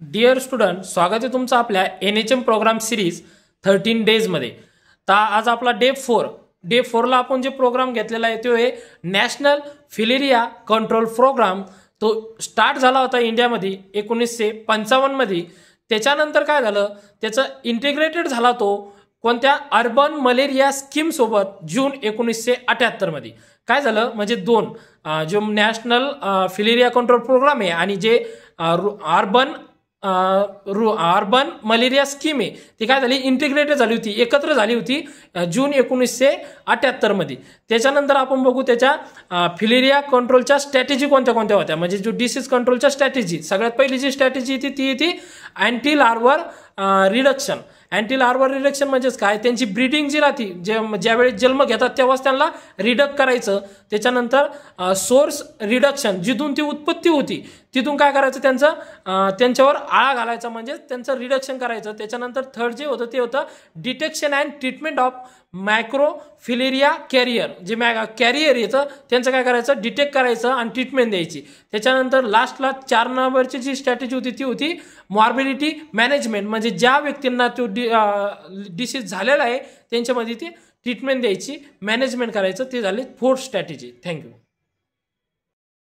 Dear student, स्वागत आहे तुमचं आपल्या NHM प्रोग्राम सिरीज 13 डेजमध्ये. तर आज आपला डे 4ला आपण जे प्रोग्राम घेतलेला आहे तो आहे नॅशनल फिलेरिया कंट्रोल प्रोग्राम. तो स्टार्ट झाला होता इंडियामध्ये 1955 मध्ये. त्याच्यानंतर काय झालं, त्याचं इंटिग्रेटेड झाला तो कोणत्या अर्बन मलेरिया स्कीम सोबत जून 1978 मध्ये. काय झालं म्हणजे दोन जो नॅशनल फिलेरिया कंट्रोल प्रोग्राम आहे आणि जे अर्बन मलेरिया स्कीम आहे ती काय झाली, इंटिग्रेटेड झाली होती, एकत्र झाली होती जून 1978 मध्ये. त्याच्यानंतर आपण बघू त्याच्या फिलेरिया कंट्रोलच्या स्ट्रॅटेजी कोणत्या कोणत्या होत्या. म्हणजे जो डिसीज कंट्रोलच्या स्ट्रॅटेजी, सगळ्यात पहिली जी स्ट्रॅटेजी ती अँटी लार्वर रिडक्शन. अँटी लार्वर रिडक्शन म्हणजेच काय, त्यांची ब्रीडिंग जी राहते, ज्यावेळेस जन्म घेतात तेव्हाच त्यांना रिडक्ट करायचं. त्याच्यानंतर सोर्स रिडक्शन, जिथून ती उत्पत्ती होती तिथून काय करायचं, त्यांच्यावर आळा घालायचा, म्हणजे त्यांचं रिडक्शन करायचं. त्याच्यानंतर थर्ड जे होतं ते होतं detection and treatment of microfilaria carrier. जे कॅरियर येतं त्यांचं काय करायचं, डिटेक्ट करायचं आणि ट्रीटमेंट द्यायची. त्याच्यानंतर लास्टला 4 नंबरची जी स्ट्रॅटेजी होती ती होती मॉर्बिडिटी मॅनेजमेंट. म्हणजे ज्या व्यक्तींना तो डिसीज झालेला आहे त्यांच्यामध्ये ती ट्रीटमेंट द्यायची, मॅनेजमेंट करायचं. ते झाले 4th स्ट्रॅटेजी. थँक्यू.